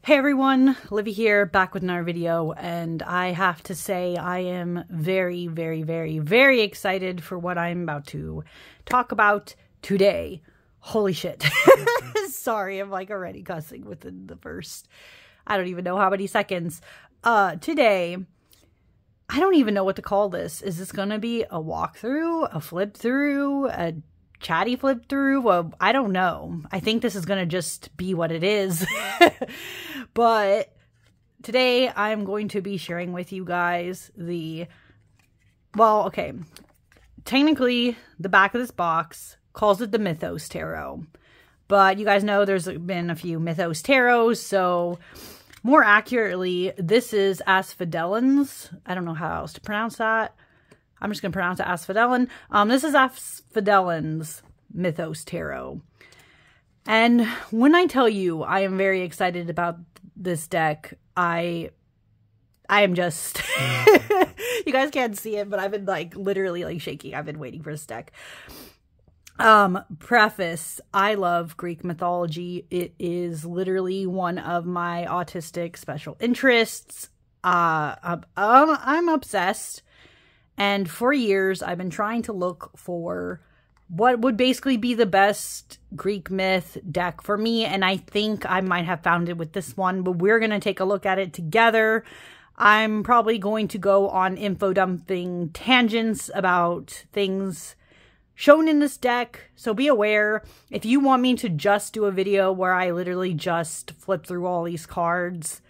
Hey everyone, Livy here, back with another video, and I have to say I am very, very, very, very excited for what I'm about to talk about today. Holy shit. Sorry, I'm like already cussing within the first, I don't even know how many seconds. Today, I don't even know what to call this. Is this gonna be a walkthrough, a flip through, a chatty flip through? Well, I don't know. I think this is gonna just be what it is. But today I'm going to be sharing with you guys technically the back of this box calls it the Mythos Tarot, but you guys know there's been a few Mythos Tarots, so more accurately, this is Asphodelon's. I don't know how else to pronounce that. I'm just going to pronounce it Asphodelon. This is Asphodelon's Mythos Tarot. And when I tell you I am very excited about this deck, I am just, you guys can't see it, but I've been like literally like shaking. I've been waiting for this deck. Preface, I love Greek mythology. It is literally one of my autistic special interests. I'm obsessed. And for years, I've been trying to look for what would basically be the best Greek myth deck for me. And I think I might have found it with this one, but we're going to take a look at it together. I'm probably going to go on info dumping tangents about things shown in this deck. So be aware, if you want me to just do a video where I literally just flip through all these cards,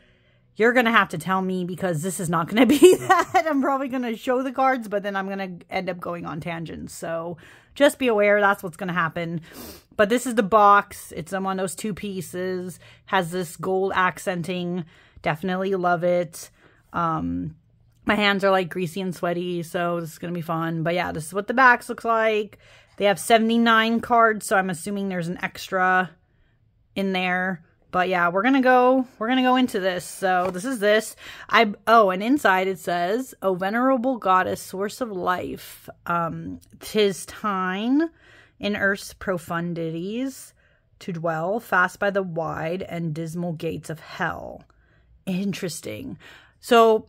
you're going to have to tell me, because this is not going to be that. I'm probably going to show the cards, but then I'm going to end up going on tangents. So just be aware, that's what's going to happen. But this is the box. It's one of those two pieces. Has this gold accenting. Definitely love it. My hands are like greasy and sweaty, so this is going to be fun. But yeah, this is what the backs looks like. They have 79 cards, so I'm assuming there's an extra in there. But yeah, we're gonna go into this. So this is this. And inside it says, "O venerable goddess, source of life, 'tis thine in earth's profundities to dwell, fast by the wide and dismal gates of hell." Interesting. So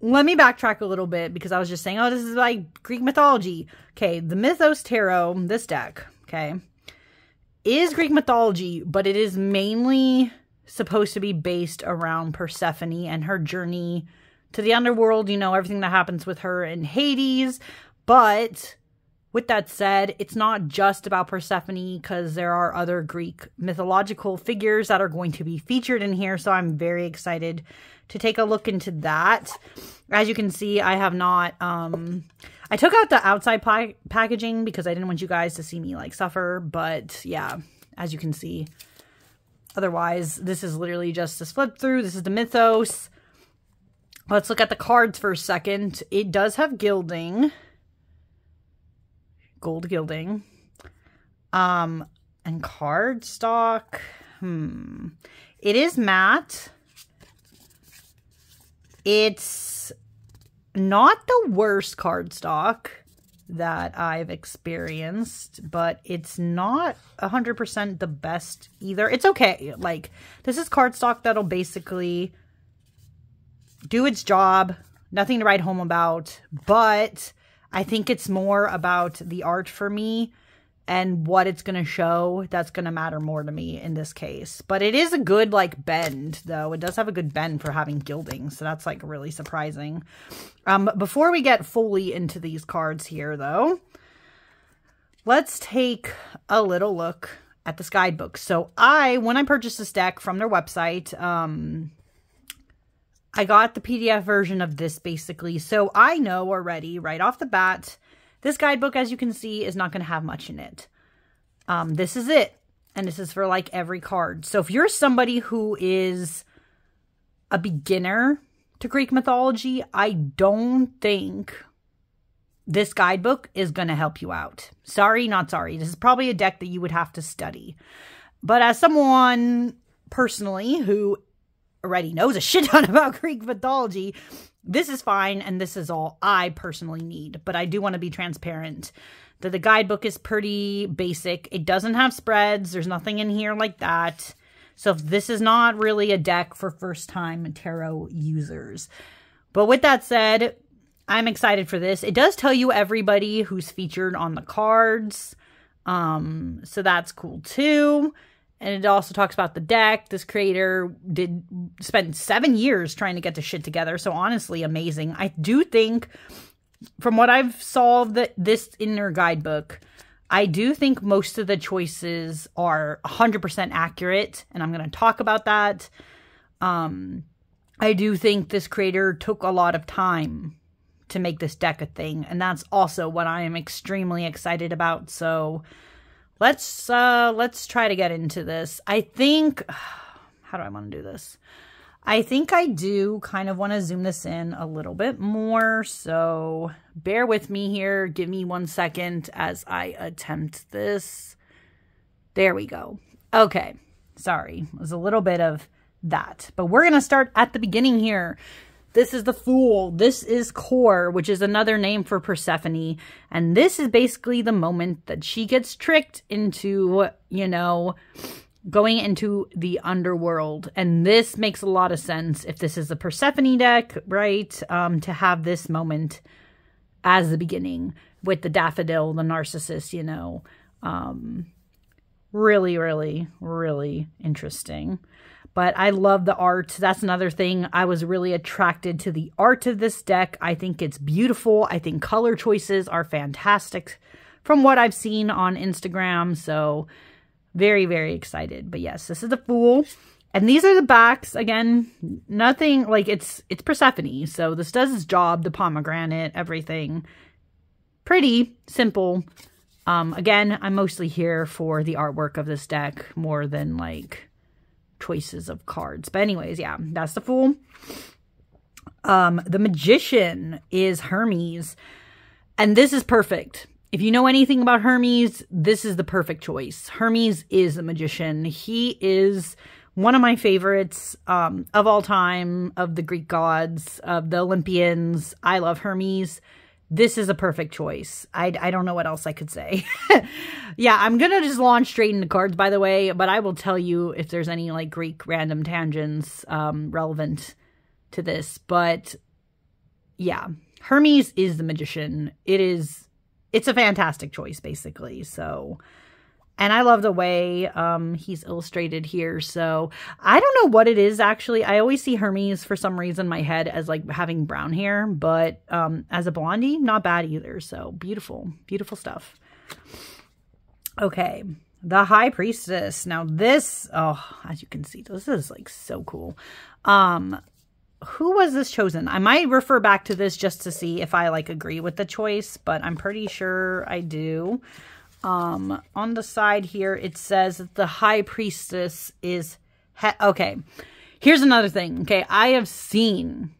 let me backtrack a little bit, because I was just saying, oh, this is like Greek mythology. Okay, the Mythos Tarot, this deck, okay, is Greek mythology, but it is mainly supposed to be based around Persephone and her journey to the underworld, you know, everything that happens with her in Hades. But with that said, it's not just about Persephone, because there are other Greek mythological figures that are going to be featured in here. So I'm very excited to take a look into that. As you can see, I have not, I took out the outside packaging because I didn't want you guys to see me like suffer. But yeah, as you can see, otherwise, this is literally just this flip through. This is the Mythos. Let's look at the cards for a second. It does have gilding. Gold gilding. And cardstock. It is matte. It's not the worst cardstock that I've experienced, but it's not 100% the best either. It's okay. Like, this is cardstock that'll basically do its job. Nothing to write home about, but I think it's more about the art for me and what it's going to show that's going to matter more to me in this case. But it is a good, like, bend, though. It does have a good bend for having gilding, so that's, like, really surprising. Before we get fully into these cards here, though, let's take a little look at this guidebook. So when I purchased this deck from their website, I got the PDF version of this, basically. So I know already, right off the bat, this guidebook, as you can see, is not going to have much in it. This is it. And this is for, like, every card. So if you're somebody who is a beginner to Greek mythology, I don't think this guidebook is going to help you out. Sorry, not sorry. This is probably a deck that you would have to study. But as someone personally who already knows a shit ton about Greek mythology, this is fine, and this is all I personally need. But I do want to be transparent that the guidebook is pretty basic. It doesn't have spreads. There's nothing in here like that. So this is not really a deck for first-time tarot users. But with that said, I'm excited for this. It does tell you everybody who's featured on the cards. So that's cool too. And it also talks about the deck. This creator spent 7 years trying to get the shit together. So honestly, amazing. I do think, from what I've solved this in their guidebook, I do think most of the choices are 100% accurate. And I'm going to talk about that. I do think this creator took a lot of time to make this deck a thing. And that's also what I am extremely excited about. So let's try to get into this. I think, how do I want to do this? I think I do kind of want to zoom this in a little bit more. So bear with me here. Give me 1 second as I attempt this. There we go. Okay. Sorry. It was a little bit of that. But we're going to start at the beginning here. This is the Fool. This is Core, which is another name for Persephone. And this is basically the moment that she gets tricked into, you know, going into the underworld. And this makes a lot of sense if this is a Persephone deck, right? To have this moment as the beginning with the daffodil, the narcissus, you know. Really, really, really interesting. But I love the art. That's another thing. I was really attracted to the art of this deck. I think it's beautiful. I think color choices are fantastic from what I've seen on Instagram. So very, very excited. But yes, this is the Fool. And these are the backs. Again, nothing like it's Persephone. So this does its job. The pomegranate, everything. Pretty simple. Again, I'm mostly here for the artwork of this deck more than like choices of cards. But anyways, yeah, that's the Fool. The Magician is Hermes. And this is perfect. If you know anything about Hermes, this is the perfect choice. Hermes is the Magician. He is one of my favorites of all time, of the Greek gods, of the Olympians. I love Hermes. This is a perfect choice. I don't know what else I could say. Yeah, I'm going to just launch straight into cards, by the way. But I will tell you if there's any like Greek random tangents relevant to this. But yeah, Hermes is the Magician. It's a fantastic choice, basically. So, and I love the way he's illustrated here. So I don't know what it is, actually. I always see Hermes for some reason in my head as like having brown hair, but as a blondie, not bad either. So beautiful, beautiful stuff. Okay, the High Priestess. Now this, oh, as you can see, this is like so cool. Who was this chosen? I might refer back to this just to see if I like agree with the choice, but I'm pretty sure I do. On the side here, it says that the High Priestess is... Okay, here's another thing. Okay, I have seen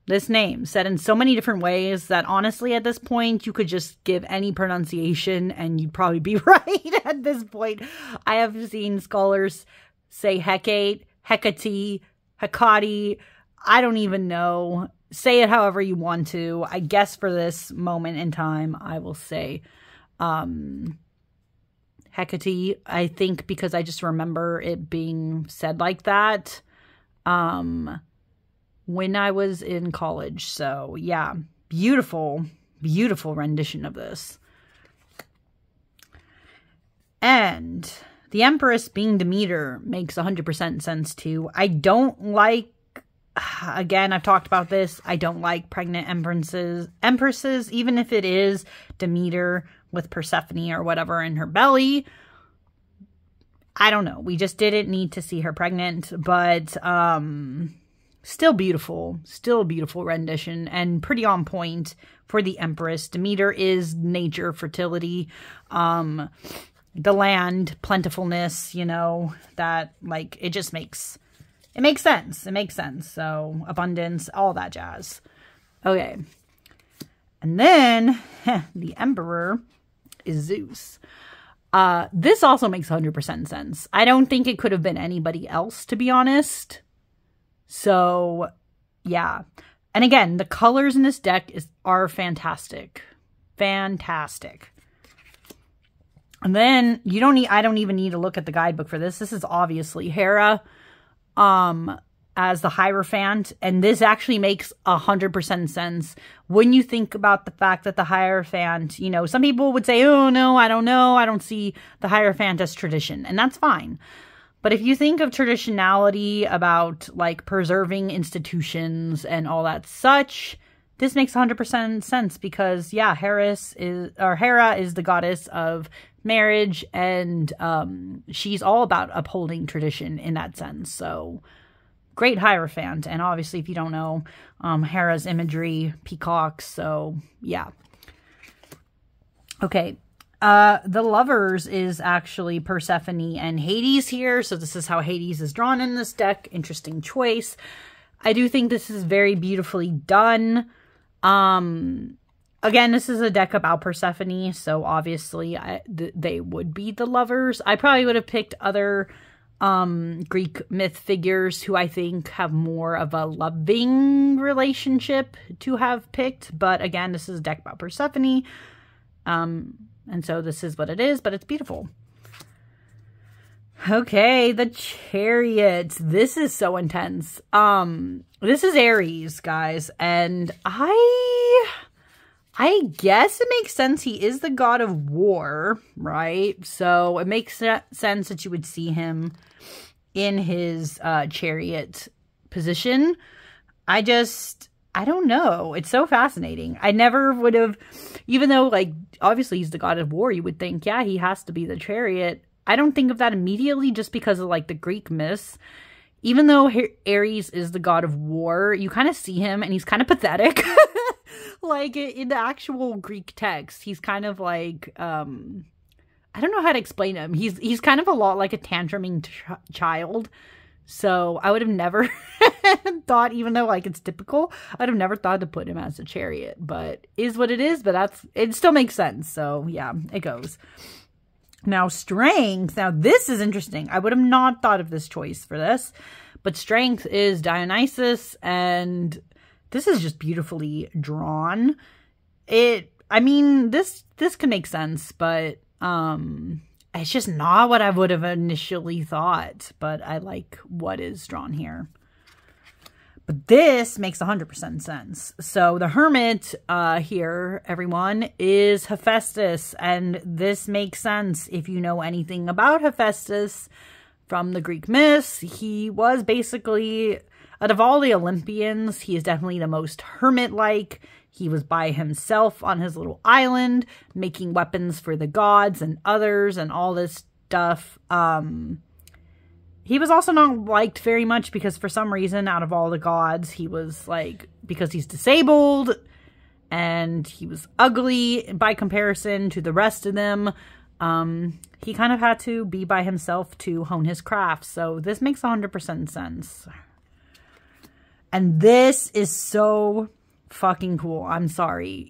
this name said in so many different ways that honestly at this point, you could just give any pronunciation and you'd probably be right at this point. I have seen scholars say Hecate, Hecate, Hecate. I don't even know. Say it however you want to. I guess for this moment in time, I will say... Hecate, I think, because I just remember it being said like that when I was in college. So, yeah, beautiful, beautiful rendition of this. And the Empress being Demeter makes 100% sense, too. I don't like, again, I've talked about this, I don't like pregnant empresses, even if it is Demeter with Persephone or whatever in her belly. I don't know. We just didn't need to see her pregnant, but still beautiful rendition and pretty on point for the Empress. Demeter is nature, fertility, the land, plentifulness, you know, that like it makes sense. It makes sense. So abundance, all that jazz. Okay. And then the Emperor is Zeus. This also makes 100% sense. I don't think it could have been anybody else, to be honest. So, yeah. And again, the colors in this deck are fantastic. Fantastic. And then I don't even need to look at the guidebook for this. This is obviously Hera. as the Hierophant, and this actually makes 100% sense when you think about the fact that the Hierophant, you know, some people would say, oh no, I don't know, I don't see the Hierophant as tradition, and that's fine. But if you think of traditionality about like preserving institutions and all that such, this makes 100% sense because yeah, Hera is the goddess of marriage, and she's all about upholding tradition in that sense. So great Hierophant. And obviously, if you don't know, Hera's imagery, peacocks. So yeah. Okay. The lovers is actually Persephone and Hades here. So this is how Hades is drawn in this deck. Interesting choice. I do think this is very beautifully done. Again, this is a deck about Persephone. So obviously they would be the lovers. I probably would have picked other Greek myth figures who I think have more of a loving relationship to have picked. But again, this is a deck about Persephone. And so this is what it is, but it's beautiful. Okay, the Chariot. This is so intense. This is Ares, guys. And I guess it makes sense. He is the god of war, right? So it makes sense that you would see him in his chariot position. I don't know. It's so fascinating. I never would have, even though, like, obviously he's the god of war, you would think, yeah, he has to be the chariot. I don't think of that immediately just because of, like, the Greek myths. Even though Ares is the god of war, you kind of see him and he's kind of pathetic. Like, in the actual Greek text, he's kind of like, I don't know how to explain him. He's kind of a lot like a tantruming child. So I would have never thought, even though like it's typical, I'd have never thought to put him as a chariot, but is what it is. But it still makes sense. So yeah, it goes. Now strength. Now this is interesting. I would have not thought of this choice for this, but strength is Dionysus, and this is just beautifully drawn. I mean, this can make sense, but it's just not what I would have initially thought, but I like what is drawn here. But this makes 100% sense. So the Hermit here, everyone, is Hephaestus, and this makes sense if you know anything about Hephaestus from the Greek myths. He was basically, out of all the Olympians, he is definitely the most hermit-like. He was by himself on his little island, making weapons for the gods and others and all this stuff. He was also not liked very much because for some reason, out of all the gods, he was like, because he's disabled and he was ugly by comparison to the rest of them, he kind of had to be by himself to hone his craft. So this makes 100% sense. And this is so fucking cool. I'm sorry.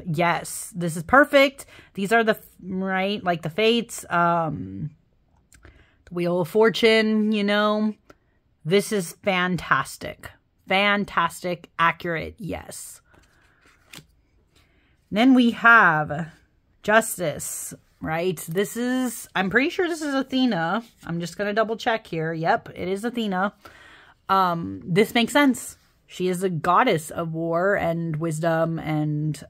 Yes, this is perfect. These are the, right, like the fates, the Wheel of Fortune, you know. This is fantastic. Fantastic, accurate, yes. Then we have Justice, right? This is, I'm pretty sure this is Athena. I'm just going to double check here. Yep, it is Athena. This makes sense. She is a goddess of war and wisdom and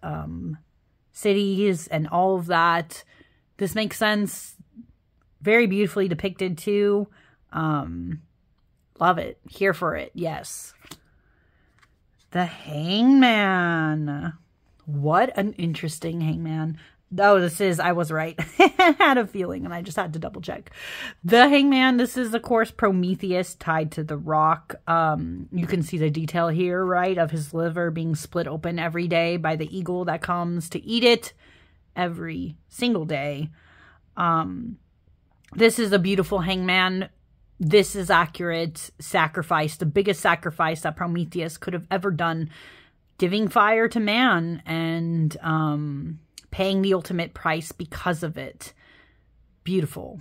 cities and all of that. This makes sense. Very beautifully depicted too. Love it. Here for it. Yes. The Hangman. What an interesting hangman. Oh, this is, I was right. I had a feeling and I just had to double check. The Hangman, this is, of course, Prometheus tied to the rock. You can see the detail here, right, of his liver being split open every day by the eagle that comes to eat it every single day. This is a beautiful hangman. This is accurate sacrifice, the biggest sacrifice that Prometheus could have ever done, giving fire to man and paying the ultimate price because of it. Beautiful.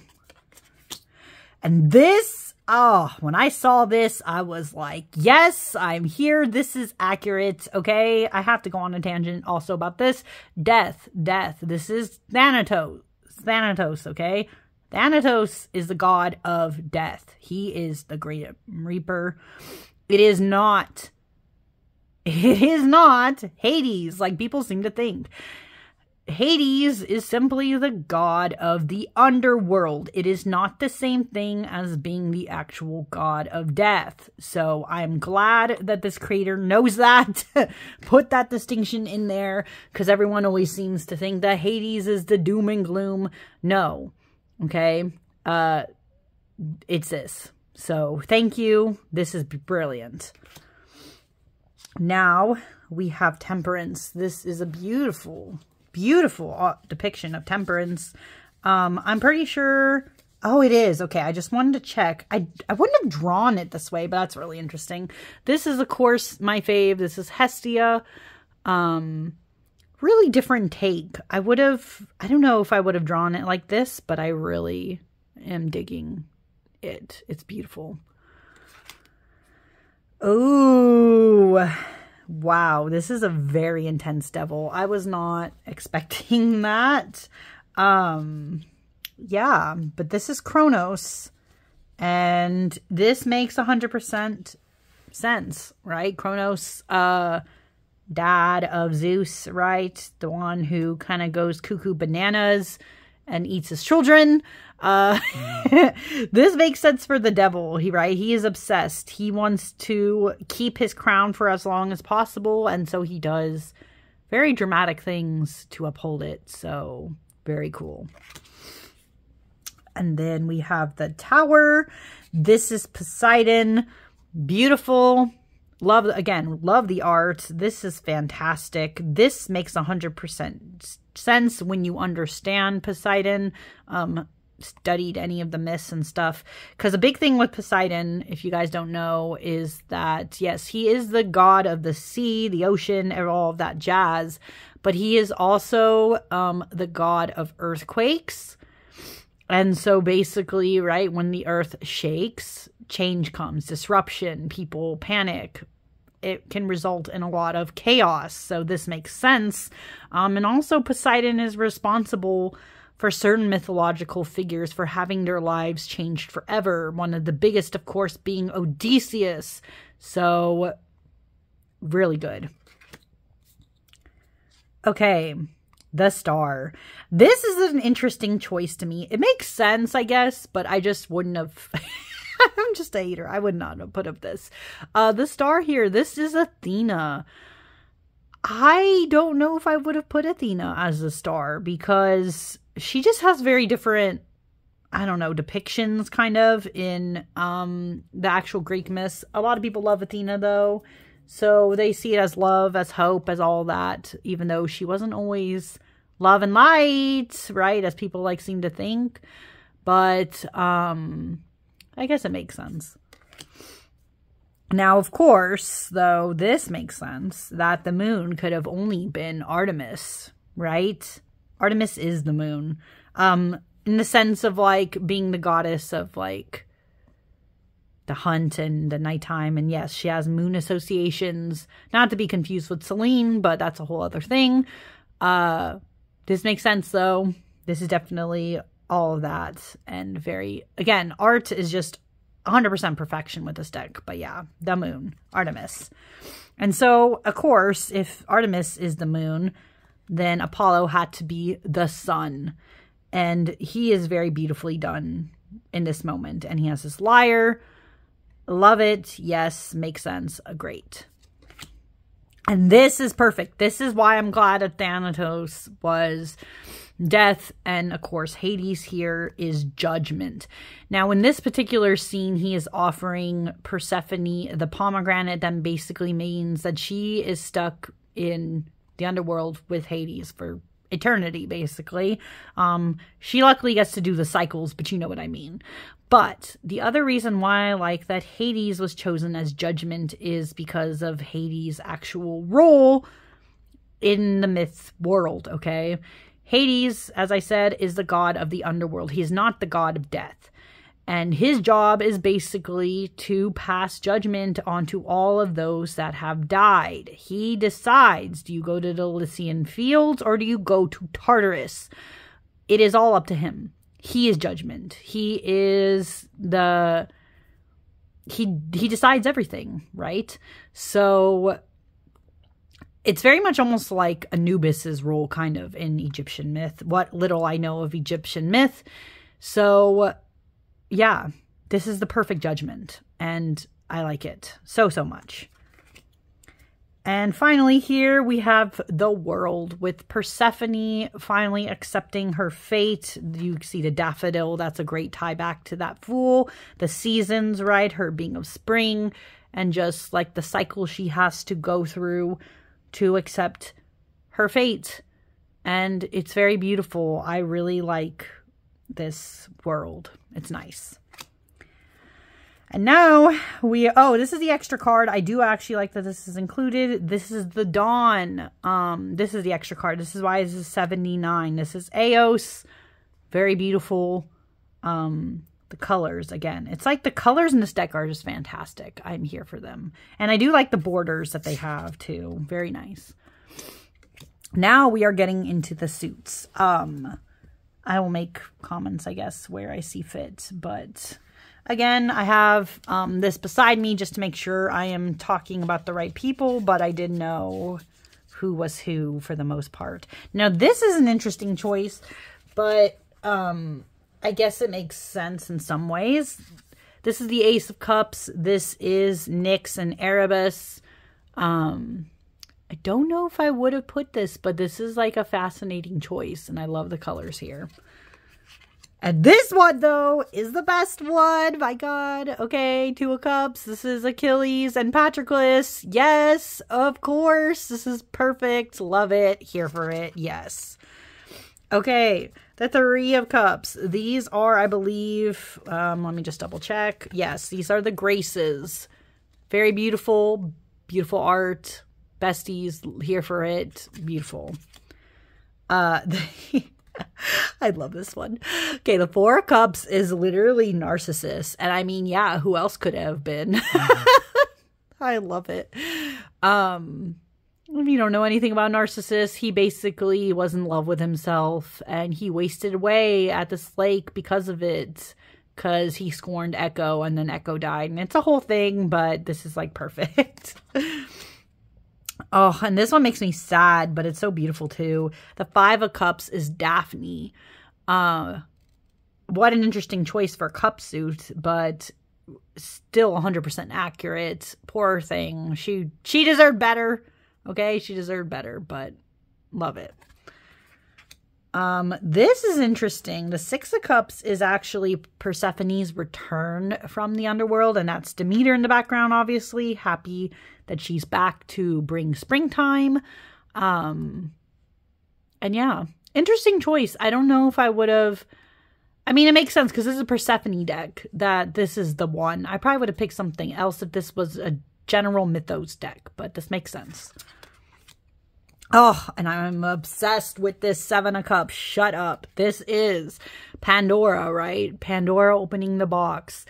And this, oh, when I saw this, I was like, yes, I'm here. This is accurate. Okay, I have to go on a tangent also about this. Death. This is Thanatos. Okay? Thanatos is the god of death. He is the great reaper. It is not Hades, like people seem to think. Hades is simply the god of the underworld. It is not the same thing as being the actual god of death. So I'm glad that this creator knows that. Put that distinction in there, because everyone always seems to think that Hades is the doom and gloom. No. Okay? It's this. So thank you. This is brilliant. Now we have temperance. This is a beautiful depiction of temperance. I'm pretty sure... Oh, it is. Okay, I just wanted to check. I wouldn't have drawn it this way, but that's really interesting. This is, of course, my fave. This is Hestia. Really different take. I don't know if I would have drawn it like this, but I really am digging it. It's beautiful. Oh, wow. This is a very intense devil. I was not expecting that. Yeah, but this is Kronos, and this makes 100% sense, right? Kronos, dad of Zeus, right? The one who kind of goes cuckoo bananas and eats his children. This makes sense for the devil, right? He is obsessed. He wants to keep his crown for as long as possible, and so he does very dramatic things to uphold it. So, very cool. And then we have the tower. This is Poseidon. Beautiful. Love the art. This is fantastic. This makes 100% sense when you understand Poseidon. Studied any of the myths and stuff, because a big thing with Poseidon, if you guys don't know, is that yes, he is the god of the sea, the ocean, and all of that jazz, but he is also the god of earthquakes. And so basically, right, when the earth shakes, change comes, disruption, people panic. It can result in a lot of chaos. So this makes sense. And also Poseidon is responsible for certain mythological figures for having their lives changed forever. One of the biggest, of course, being Odysseus. So, really good. Okay, the star. This is an interesting choice to me. It makes sense, I guess, but I just wouldn't have... I'm just a hater. I would not have put up this. The star here, this is Athena. I don't know if I would have put Athena as the star, because she just has very different, I don't know, depictions kind of in the actual Greek myths. A lot of people love Athena though, so they see it as love, as hope, as all that, even though she wasn't always love and light, right, as people like seem to think. But I guess it makes sense. Now, of course, though, this makes sense that the moon could have only been Artemis, right? Artemis is the moon. In the sense of, like, being the goddess of, like, the hunt and the nighttime. And yes, she has moon associations. Not to be confused with Selene, but that's a whole other thing. This makes sense, though. This is definitely all of that. And very, again, art is just 100% perfection with this deck. But yeah, the moon, Artemis. And so, of course, if Artemis is the moon, then Apollo had to be the sun. And he is very beautifully done in this moment. And he has this lyre. Love it. Yes, makes sense. Great. And this is perfect. This is why I'm glad that Thanatos was death, and of course Hades here is judgment. Now in this particular scene, he is offering Persephone the pomegranate. That basically means that she is stuck in the underworld with Hades for eternity, basically. She luckily gets to do the cycles, but you know what I mean. But the other reason why I like that Hades was chosen as judgment is because of Hades' actual role in the myth world, okay? Hades, as I said, is the god of the underworld. He is not the god of death. And his job is basically to pass judgment onto all of those that have died. He decides, do you go to the Elysian fields or do you go to Tartarus? It is all up to him. he is judgment. He is he decides everything, right? So it's very much almost like Anubis's role kind of in Egyptian myth, what little I know of Egyptian myth. So yeah, this is the perfect judgment, and I like it so, so much. And finally here we have the world with Persephone finally accepting her fate. You see the daffodil. That's a great tie back to that fool. The seasons, right? Her being of spring and just like the cycle she has to go through to accept her fate. And it's very beautiful. I really like this world. It's nice. And now this is the extra card. I do actually like that this is included. This is the Dawn. This is the extra card. This is why this is 79. This is Eos. Very beautiful. The colors, again. It's like the colors in this deck are just fantastic. I'm here for them. And I do like the borders that they have too. Very nice. Now we are getting into the suits. I will make comments, I guess, where I see fit, but again, I have this beside me just to make sure I am talking about the right people, but I did know who was who for the most part. Now, this is an interesting choice, but I guess it makes sense in some ways. This is the Ace of Cups. This is Nyx and Erebus. I don't know if I would have put this, but this is like a fascinating choice, and I love the colors here. And this one, though, is the best one. My God. Okay, Two of Cups. This is Achilles and Patroclus. Yes, of course. This is perfect. Love it. Here for it. Yes. Okay, the Three of Cups. These are, I believe, let me just double check. Yes, these are the Graces. Very beautiful. Beautiful art. Besties, here for it. Beautiful. I love this one. Okay, the Four of Cups is literally Narcissus. And I mean, yeah, who else could have been? I love it. If you don't know anything about Narcissus, he basically was in love with himself. And he wasted away at this lake because of it. Because he scorned Echo and then Echo died. And it's a whole thing, but this is like perfect. Oh, and this one makes me sad, but it's so beautiful too. The Five of Cups is Daphne. What an interesting choice for a cup suit, but still 100% accurate. Poor thing. She deserved better. Okay, she deserved better, but love it. This is interesting. The Six of Cups is actually Persephone's return from the underworld, and that's Demeter in the background, obviously. Happy that she's back to bring springtime. And yeah, interesting choice. I don't know if I would have... I mean, it makes sense because this is a Persephone deck, that this is the one. I probably would have picked something else if this was a general Mythos deck, but this makes sense. Oh, and I'm obsessed with this Seven of Cups. Shut up. This is Pandora, right? Pandora opening the box.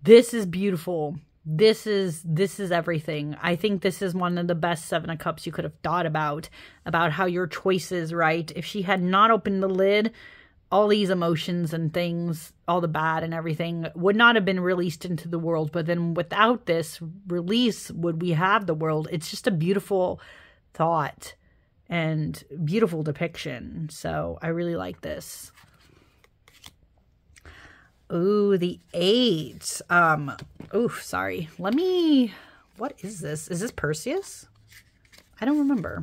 This is beautiful. This is everything. I think this is one of the best Seven of Cups you could have thought about how your choices, right? If she had not opened the lid, all these emotions and things, all the bad and everything would not have been released into the world. But then without this release, would we have the world? It's just a beautiful thought and beautiful depiction. So I really like this. Ooh, the 8. Sorry. What is this? Is this Perseus? I don't remember.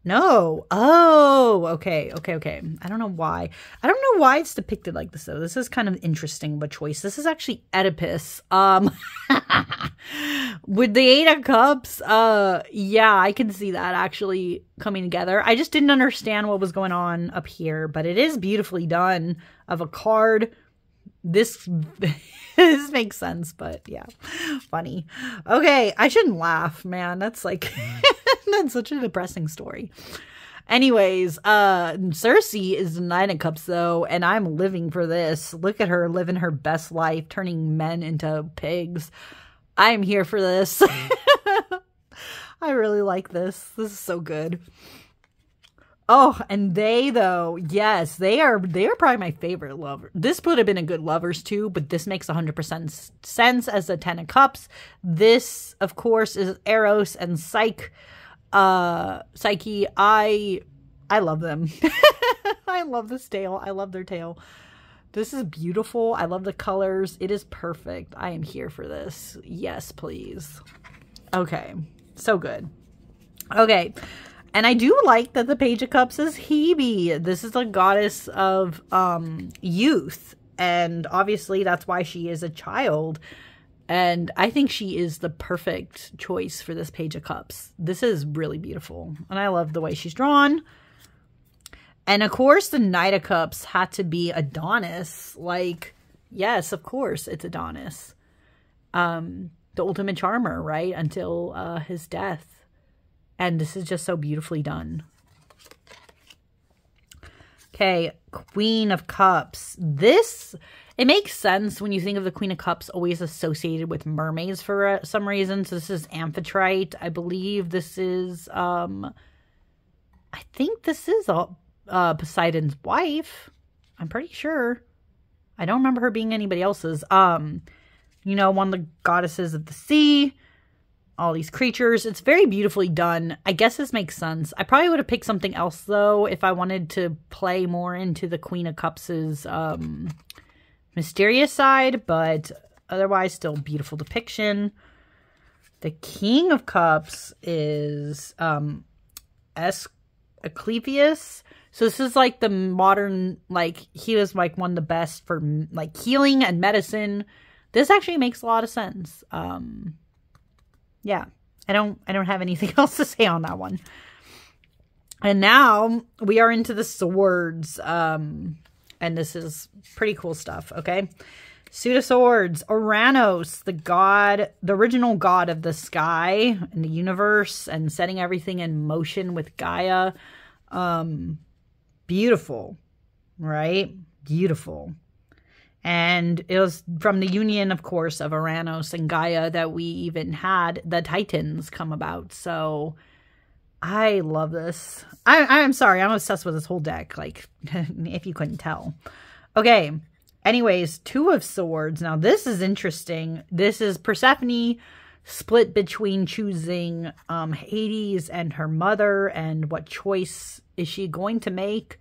No. Oh, okay. I don't know why. I don't know why it's depicted like this, though. This is kind of interesting of a choice. This is actually Oedipus. With the 8 of Cups, yeah, I can see that actually coming together. I just didn't understand what was going on up here, but it is beautifully done of a card. This makes sense, but yeah, funny. Okay, I shouldn't laugh, man. That's like... That's such a depressing story. Anyways, Circe is the 9 of Cups, though, and I'm living for this. Look at her living her best life, turning men into pigs. I'm here for this. I really like this. This is so good. Oh, and they though, yes, they are probably my favorite lover. This would have been a good lovers too, but this makes 100% sense as a 10 of cups. This, of course, is Eros and Psyche. I love them. I love this tail. I love their tail. This is beautiful. I love the colors. It is perfect. I am here for this. Yes, please. Okay. So good. Okay. And I do like that the Page of Cups is Hebe. This is a goddess of youth. And obviously that's why she is a child. And I think she is the perfect choice for this Page of Cups. This is really beautiful. And I love the way she's drawn. And of course, the Knight of Cups had to be Adonis. Like, yes, of course, it's Adonis. The ultimate charmer, right? Until his death. And this is just so beautifully done. Okay, Queen of Cups. This, it makes sense when you think of the Queen of Cups always associated with mermaids for some reason. So this is Amphitrite. I believe this is, I think this is Poseidon's wife. I'm pretty sure. I don't remember her being anybody else's. You know, one of the goddesses of the sea. All these creatures. It's very beautifully done. I guess this makes sense. I probably would have picked something else, though, if I wanted to play more into the Queen of Cups' mysterious side, but otherwise, still beautiful depiction. The King of Cups is Asclepius. So this is like the modern, like, he was like one of the best for like healing and medicine. This actually makes a lot of sense. Yeah, I don't have anything else to say on that one. And now we are into the swords. And this is pretty cool stuff, okay? Suit of Swords, Uranus, the original god of the sky and the universe and setting everything in motion with Gaia. Beautiful, right? Beautiful. And it was from the union, of course, of Uranus and Gaia that we even had the Titans come about. So I love this. I'm sorry. I'm obsessed with this whole deck, like, if you couldn't tell. Okay. Anyways, Two of Swords. Now, this is interesting. This is Persephone split between choosing Hades and her mother and what choice is she going to make.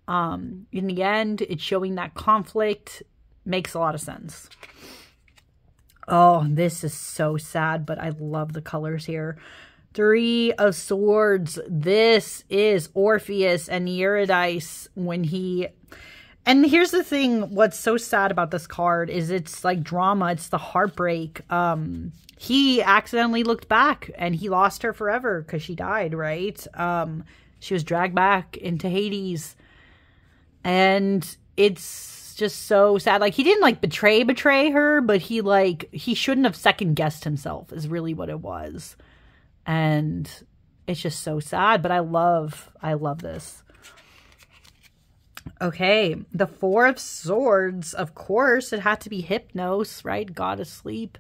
In the end, it's showing that conflict. Makes a lot of sense. Oh, this is so sad, but I love the colors here. Three of Swords. This is Orpheus and Eurydice when he... And here's the thing. What's so sad about this card is it's like drama. It's the heartbreak. He accidentally looked back and he lost her forever because she died, right? She was dragged back into Hades. And it's just so sad. Like, he didn't like betray her, but he shouldn't have second guessed himself is really what it was. And it's just so sad, but I love this. Okay, the Four of Swords, of course, it had to be Hypnos, right? God of sleep.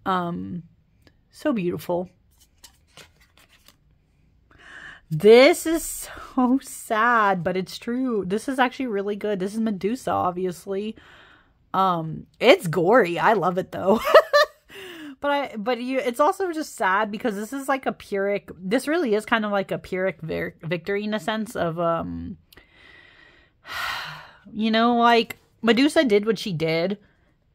So beautiful. This is so sad, but it's true. This is actually really good. This is Medusa, obviously. It's gory. I love it though. It's also just sad because this is like a Pyrrhic. This really is kind of like a Pyrrhic victory in a sense of, you know, like Medusa did what she did.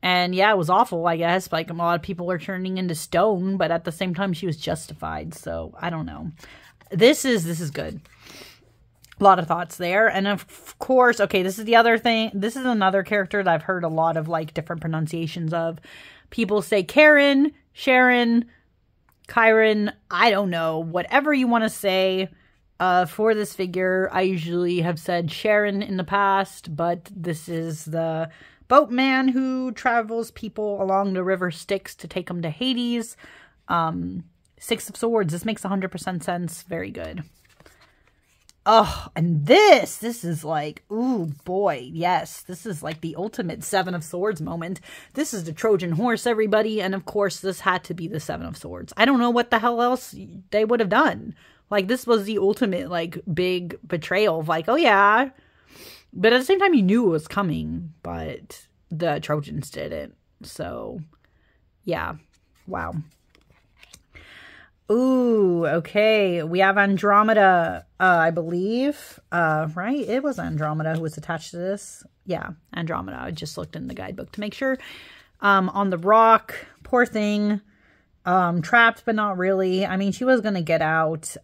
And yeah, it was awful, I guess. Like a lot of people are turning into stone, but at the same time, she was justified. So I don't know. This is good. A lot of thoughts there. And of course, okay, this is the other thing. This is another character that I've heard a lot of like different pronunciations of. People say Karen, Sharon, Chiron. I don't know. Whatever you want to say for this figure. I usually have said Sharon in the past, but this is the boatman who travels people along the river Styx to take them to Hades. Six of Swords. This makes 100% sense. Very good. Oh, and this is like, ooh, boy, yes. This is like the ultimate Seven of Swords moment. This is the Trojan horse, everybody. And of course, this had to be the Seven of Swords. I don't know what the hell else they would have done. Like, this was the ultimate, like, big betrayal of, like, oh, yeah. But at the same time, you knew it was coming, but the Trojans didn't. So, yeah. Wow. Ooh, okay. We have Andromeda, I believe. Right? It was Andromeda who was attached to this. Yeah, Andromeda. I just looked in the guidebook to make sure. On the rock. Poor thing. Trapped, but not really. I mean, she was going to get out.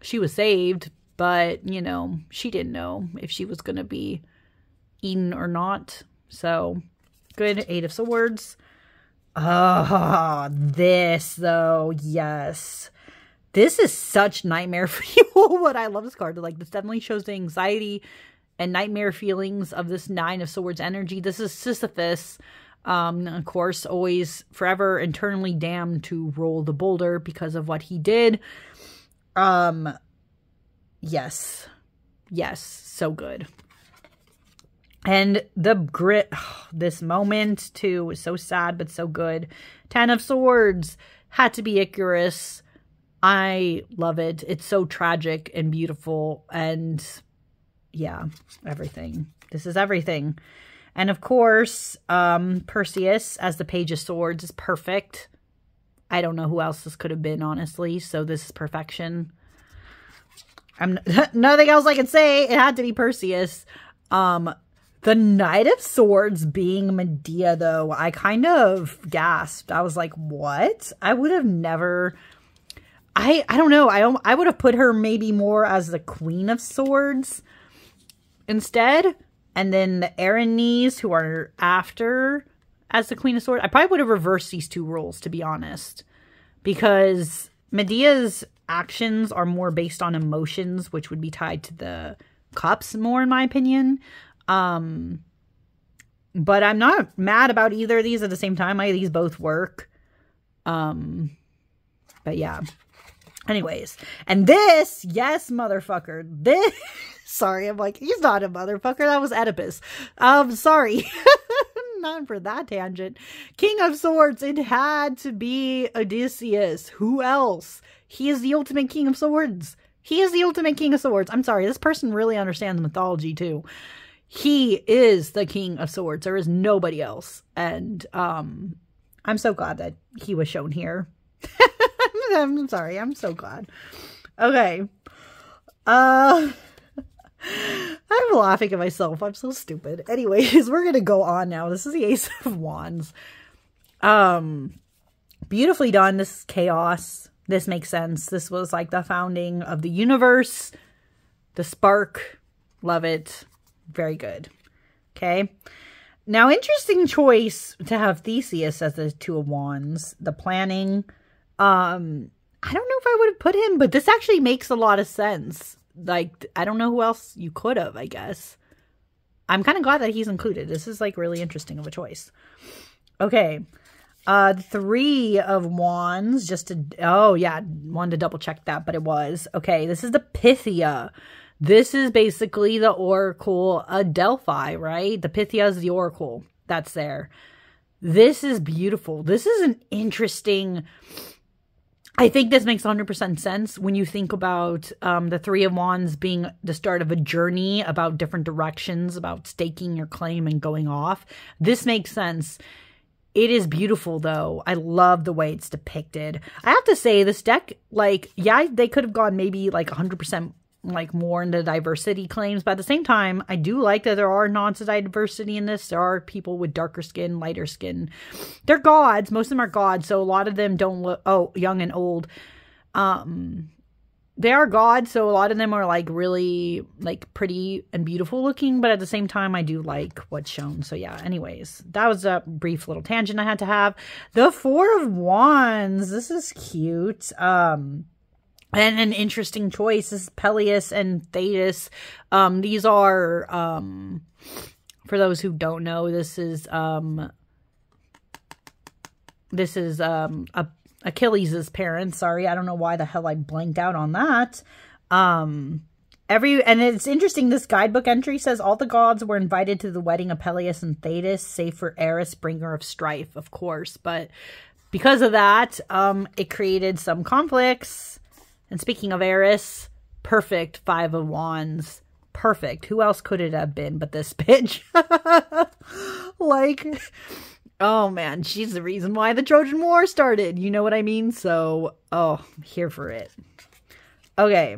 She was saved, but, you know, she didn't know if she was going to be eaten or not. So, good. 8 of Swords. Oh, this, though. Yes. This is such nightmare fuel. But I love this card. Like, this definitely shows the anxiety and nightmare feelings of this 9 of Swords energy. This is Sisyphus. Of course, always forever internally damned to roll the boulder because of what he did. Yes. Yes. So good. And the grit, this moment too was so sad, but so good. 10 of Swords had to be Icarus. I love it. It's so tragic and beautiful. And yeah, everything. This is everything. And of course, Perseus as the Page of Swords is perfect. I don't know who else this could have been, honestly. So this is perfection. Nothing else I can say. It had to be Perseus. The Knight of Swords being Medea, though, I kind of gasped. I was like, what? I would have never... I don't know. I would have put her maybe more as the Queen of Swords instead. And then the Erinyes, who are after as the Queen of Swords. I probably would have reversed these 2 roles, to be honest. Because Medea's actions are more based on emotions, which would be tied to the cups more, in my opinion. But I'm not mad about either of these at the same time. These both work. But yeah. Anyways. And this, yes, motherfucker. This... Sorry, I'm like, he's not a motherfucker. That was Oedipus. Sorry. Not for that tangent. King of Swords. It had to be Odysseus. Who else? He is the ultimate King of Swords. He is the ultimate King of Swords. I'm sorry. This person really understands mythology too. He is the King of Swords. There is nobody else. And I'm so glad that he was shown here. I'm sorry. I'm so glad. Okay. I'm laughing at myself. I'm so stupid. Anyways, we're going to go on now. This is the Ace of Wands. Beautifully done. This is chaos. This makes sense. This was like the founding of the universe. The spark. Love it. Very good. Okay. Now, interesting choice to have Theseus as the 2 of Wands. The planning. I don't know if I would have put him, but this actually makes a lot of sense. Like, I don't know who else you could have, I guess. I'm kind of glad that he's included. This is, like, really interesting of a choice. Okay. 3 of Wands, just to... Oh, yeah, wanted to double-check that, but it was. Okay, this is the Pythia. This is basically the Oracle of Delphi, right? The Pythia is the Oracle. That's there. This is beautiful. This is an interesting... I think this makes 100% sense when you think about the 3 of Wands being the start of a journey about different directions, about staking your claim and going off. This makes sense. It is beautiful, though. I love the way it's depicted. I have to say, this deck, like, yeah, they could have gone maybe like 100% like more into diversity claims, but at the same time, I do like that there are nods to diversity in this. There are people with darker skin, lighter skin. They're gods. Most of them are gods, so a lot of them don't look young and old. They are gods, so a lot of them are like really like pretty and beautiful looking, but at the same time, I do like what's shown. So yeah, anyways, that was a brief little tangent I had to have. The 4 of Wands. This is cute. And an interesting choice. This is Peleus and Thetis. These are, for those who don't know, this is Achilles' parents. Sorry, I don't know why the hell I blanked out on that. And it's interesting, this guidebook entry says all the gods were invited to the wedding of Peleus and Thetis, save for Eris, bringer of strife, of course. But because of that, it created some conflicts. And speaking of Eris, perfect 5 of Wands. Perfect. Who else could it have been but this bitch? Like, oh man, she's the reason why the Trojan War started. You know what I mean? So, oh, I'm here for it. Okay.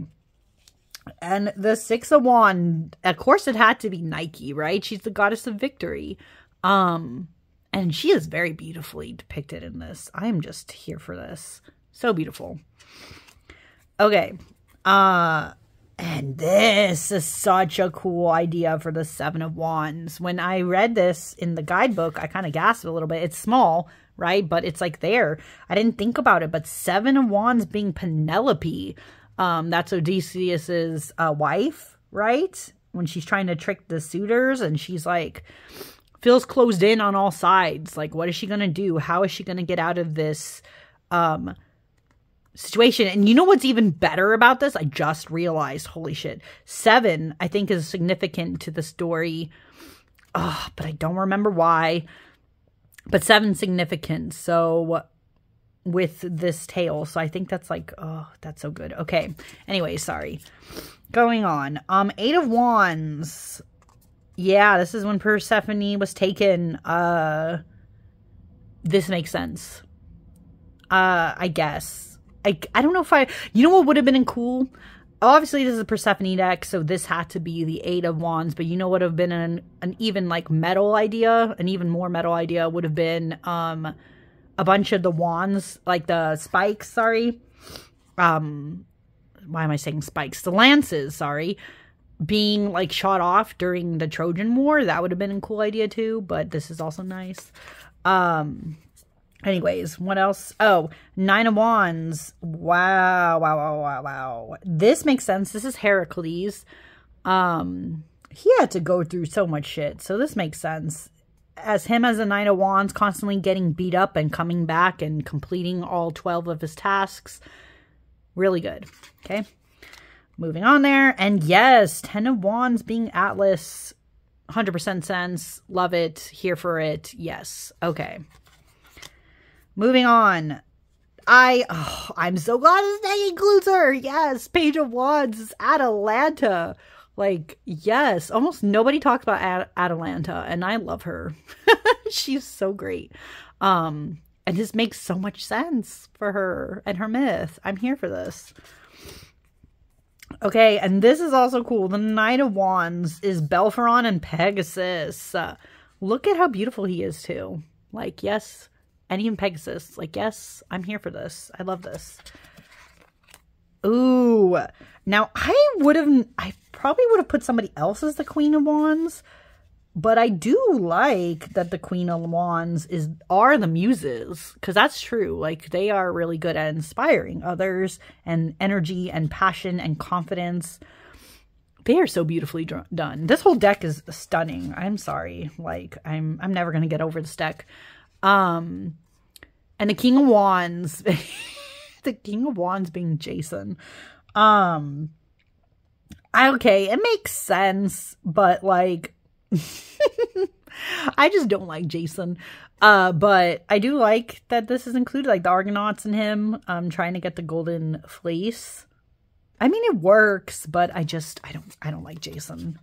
And the 6 of Wands, of course it had to be Nike, right? She's the goddess of victory. And she is very beautifully depicted in this. I am just here for this. So beautiful. Okay. And this is such a cool idea for the 7 of Wands. When I read this in the guidebook, I kind of gasped a little bit. It's small, right? But it's like there. I didn't think about it. But 7 of Wands being Penelope. That's Odysseus's wife, right? When she's trying to trick the suitors and she's like, feels closed in on all sides. Like, what is she going to do? How is she going to get out of this situation? And you know what's even better about this? I just realized, holy shit. 7, I think, is significant to the story. Oh, but I don't remember why. But 7 significant. So with this tale. So I think that's like, oh, that's so good. Okay. Anyway, sorry. Going on. 8 of Wands. Yeah, this is when Persephone was taken. This makes sense. I guess. I don't know if you know what would have been cool? Obviously, this is a Persephone deck, so this had to be the 8 of Wands, but you know what would have been an even, like, metal idea? An even more metal idea would have been, a bunch of the wands, like the spikes, sorry. Why am I saying spikes? The lances, sorry. Being, like, shot off during the Trojan War. That would have been a cool idea, too, but this is also nice. Anyways, what else? Oh, 9 of Wands. Wow, wow, wow, wow, wow. This makes sense. This is Heracles. He had to go through so much shit, so this makes sense. As him as a 9 of Wands, constantly getting beat up and coming back and completing all 12 of his tasks. Really good. Okay. Moving on there. And yes, 10 of Wands being Atlas. 100% sense. Love it. Here for it. Yes. Okay. Moving on. I'm so glad this deck includes her. Yes. Page of Wands is Atalanta. Like, yes. Almost nobody talks about Atalanta, and I love her. She's so great. And this makes so much sense for her and her myth. I'm here for this. Okay, and this is also cool. The Knight of Wands is Belpharon and Pegasus. Look at how beautiful he is, too. Like, yes. And even Pegasus. Like, yes, I'm here for this. I love this. Ooh. Now, I probably would have put somebody else as the Queen of Wands. But I do like that the Queen of Wands are the Muses. Because that's true. Like, they are really good at inspiring others. And energy and passion and confidence. They are so beautifully done. This whole deck is stunning. I'm sorry. Like, I'm never going to get over this deck. And the King of Wands, the King of Wands being Jason. Okay, it makes sense, but like, I just don't like Jason. But I do like that this is included, like the Argonauts and him, trying to get the golden fleece. I mean, it works, but I don't like Jason.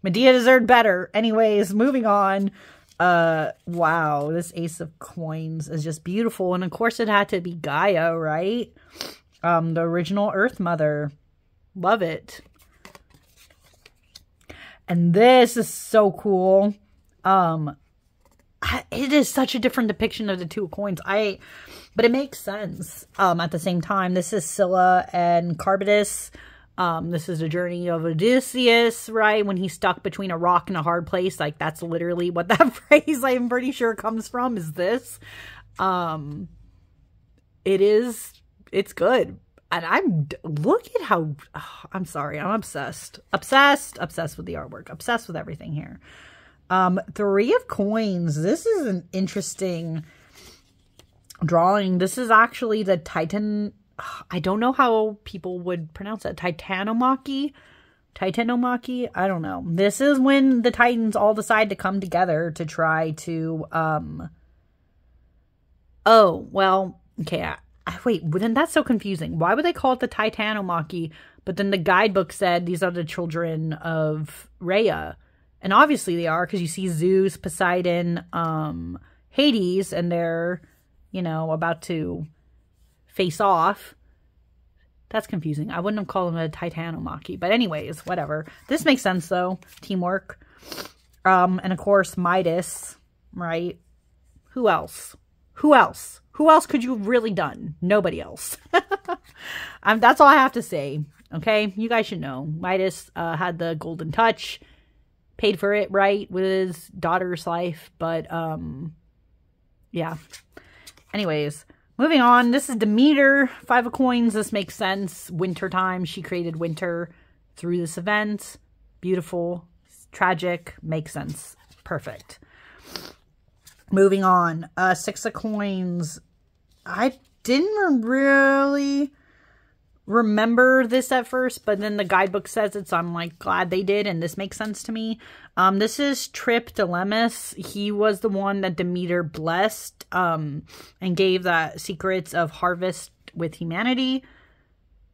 Medea deserved better. Anyways, moving on. Wow, this Ace of Coins is just beautiful. And of course it had to be Gaia, right? The original Earth Mother. Love it. And this is so cool. It is such a different depiction of the 2 coins. But it makes sense. At the same time, this is Scylla and Charybdis. This is the journey of Odysseus, right? When he's stuck between a rock and a hard place. Like, that's literally what that phrase, I'm pretty sure, comes from, is this. It's good. And look at how, I'm sorry, I'm obsessed. Obsessed with the artwork. Obsessed with everything here. 3 of Coins. This is an interesting drawing. This is actually the Titan. I don't know how people would pronounce it. Titanomachy? Titanomachy? I don't know. This is when the Titans all decide to come together to try to, oh, well, okay, Wait, then that's so confusing. Why would they call it the Titanomachy? But then the guidebook said these are the children of Rhea. And obviously they are, because you see Zeus, Poseidon, Hades, and they're, you know, about to face off. That's confusing. I wouldn't have called them a Titanomachy. But anyways, whatever. This makes sense, though. Teamwork. And of course, Midas, right? Who else? Who else? Who else could you have really done? Nobody else. That's all I have to say. Okay? You guys should know. Midas had the golden touch. Paid for it, right? With his daughter's life. But, yeah. Anyways, moving on. This is Demeter. 5 of coins. This makes sense. Wintertime. She created winter through this event. Beautiful. Tragic. Makes sense. Perfect. Moving on. 6 of coins. I didn't really remember this at first, but then the guidebook says it, so I'm like glad they did, and this makes sense to me. This is Triptolemus. He was the one that Demeter blessed and gave the secrets of harvest with humanity.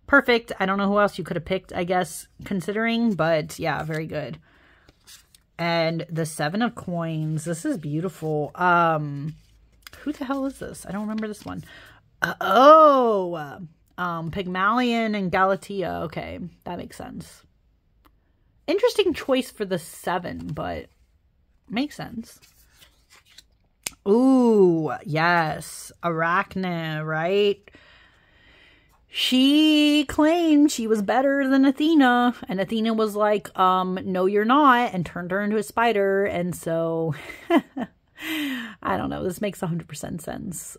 Perfect. I don't know who else you could have picked, I guess, considering, but yeah, very good. And the 7 of coins. This is beautiful. Who the hell is this? I don't remember this one. Pygmalion and Galatea. Okay, that makes sense. Interesting choice for the 7, but makes sense. Ooh, yes. Arachne, right? She claimed she was better than Athena, and Athena was like, no, you're not, and turned her into a spider, and so, I don't know, this makes 100% sense.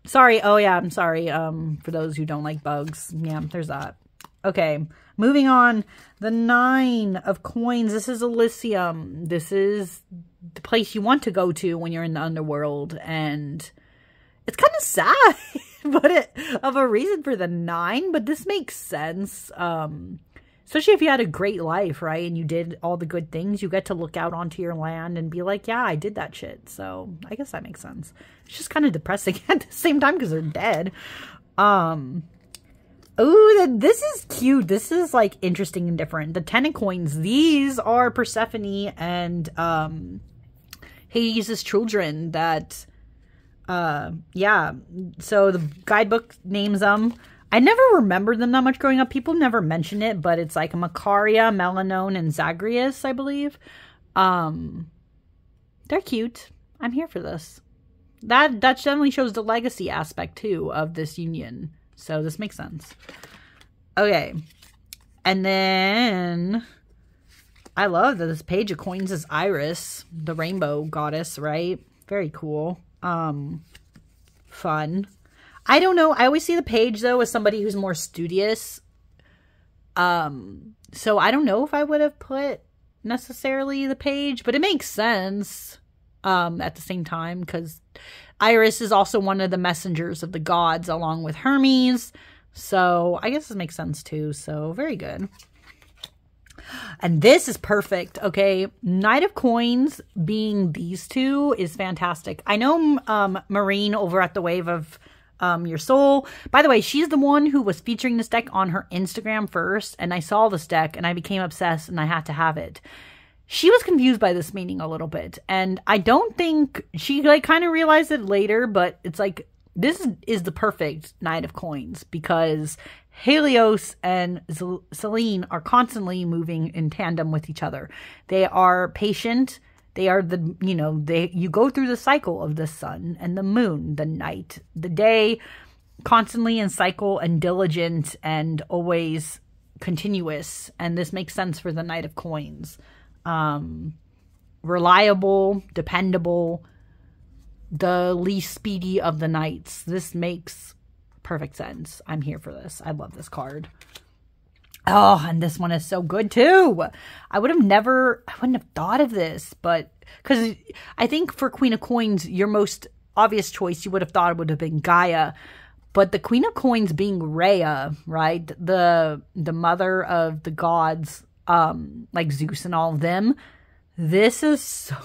Sorry, oh yeah, I'm sorry, for those who don't like bugs. Yeah, there's that. Okay, moving on. The 9 of coins. This is Elysium. This is the place you want to go to when you're in the underworld, and it's kind of sad, but of a reason for the 9, but this makes sense. Especially if you had a great life, right, and you did all the good things, you get to look out onto your land and be like, yeah, I did that shit. So I guess that makes sense. It's just kind of depressing at the same time because they're dead. Oh, this is cute. This is like interesting and different. The 10 of coins. These are Persephone and Hades' children that, yeah. So the guidebook names them. I never remembered them that much growing up. People never mention it, but it's like Macaria, Melanone, and Zagreus, I believe. They're cute. I'm here for this. That definitely shows the legacy aspect, too, of this union. So this makes sense. Okay. And then I love that this page of coins is Iris, the rainbow goddess, right? Very cool. Fun. I don't know. I always see the page, though, as somebody who's more studious. So I don't know if I would have put necessarily the page, but it makes sense at the same time, because Iris is also one of the messengers of the gods along with Hermes. So I guess this makes sense, too. So very good. And this is perfect, okay? Knight of Coins being these two is fantastic. I know Marine over at the Wave of Your Soul. By the way, she's the one who was featuring this deck on her Instagram first, and I saw this deck and I became obsessed and I had to have it. She was confused by this meaning a little bit, and I don't think she like kind of realized it later, but it's like this is the perfect Knight of Coins because Helios and Selene are constantly moving in tandem with each other. They are patient. They are the, you know, you go through the cycle of the sun and the moon, the night, the day, constantly in cycle and diligent and always continuous. And this makes sense for the Knight of Coins. Reliable, dependable, the least speedy of the knights. This makes perfect sense. I'm here for this. I love this card. Oh, and this one is so good too. I wouldn't have thought of this, but because I think for Queen of Coins, your most obvious choice you would have thought it would have been Gaia, but the Queen of Coins being Rhea, right? The mother of the gods, like Zeus and all of them. This is so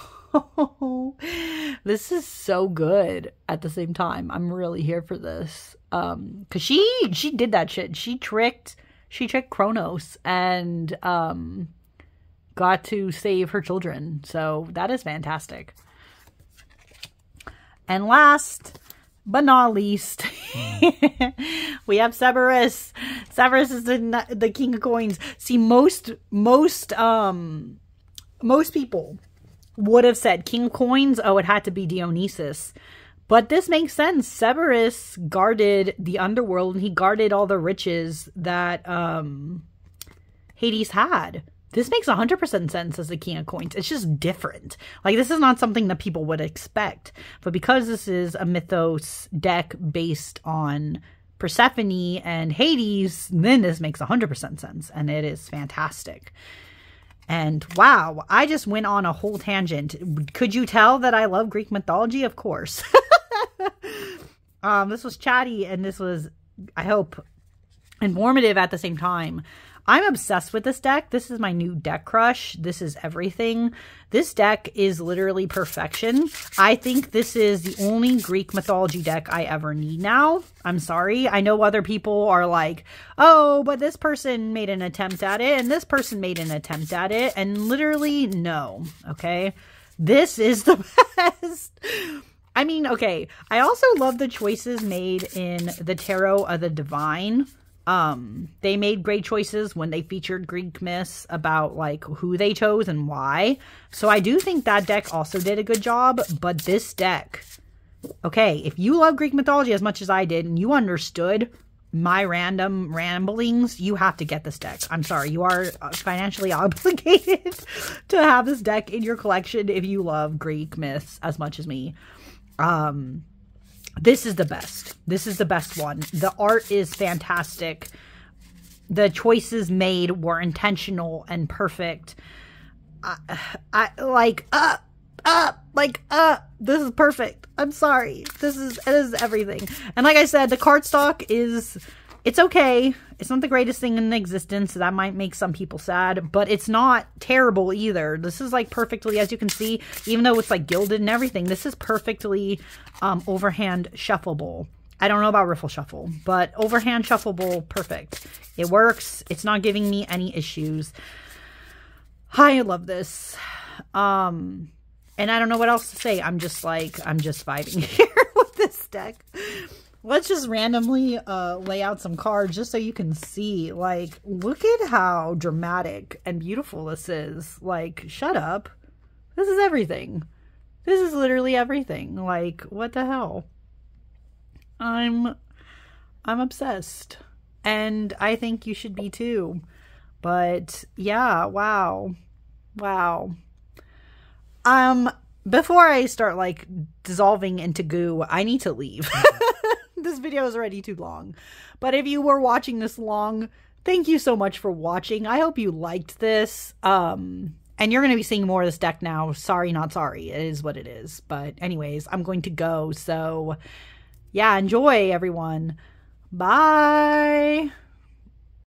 This is so good at the same time. I'm really here for this. Cause she did that shit. She tricked Kronos and got to save her children. So that is fantastic. And last but not least, we have Cerberus. Cerberus is the king of coins. See, most people would have said king of coins. Oh, it had to be Dionysus. But this makes sense. Cerberus guarded the underworld, and he guarded all the riches that Hades had. This makes 100% sense as the king of coins. It's just different. Like, this is not something that people would expect. But because this is a Mythos deck based on Persephone and Hades, then this makes 100% sense. And it is fantastic. And wow, I just went on a whole tangent. Could you tell that I love Greek mythology? Of course. This was chatty, and this was, I hope, informative at the same time. I'm obsessed with this deck. This is my new deck crush. This is everything. This deck is literally perfection. I think this is the only Greek mythology deck I ever need now. I'm sorry. I know other people are like, oh, but this person made an attempt at it, and this person made an attempt at it, and literally, no. Okay? This is the best. I mean, okay. I also love the choices made in the Tarot of the Divine. They made great choices when they featured Greek myths about like who they chose and why. So I do think that deck also did a good job, but this deck, okay, if you love Greek mythology as much as I did and you understood my random ramblings, you have to get this deck. I'm sorry, you are financially obligated to have this deck in your collection if you love Greek myths as much as me. This is the best. This is the best one. The art is fantastic. The choices made were intentional and perfect. This is perfect. I'm sorry. It is everything. And like I said, the cardstock it's okay. It's not the greatest thing in existence. That might make some people sad, but it's not terrible either. This is like perfectly, as you can see, even though it's like gilded and everything, this is perfectly overhand shuffleable. I don't know about riffle shuffle, but overhand shuffleable, perfect. It works. It's not giving me any issues. I love this. And I don't know what else to say. I'm just vibing here with this deck. Let's just randomly lay out some cards just so you can see. Like, look at how dramatic and beautiful this is. Like, shut up. This is everything. This is literally everything. Like, what the hell? I'm obsessed. And I think you should be too. But yeah, wow. Wow. Before I start like dissolving into goo, I need to leave. This video is already too long. But if you were watching this long, thank you so much for watching. I hope you liked this. And you're going to be seeing more of this deck now. Sorry, not sorry. It is what it is. But anyways, I'm going to go. So yeah, enjoy everyone. Bye.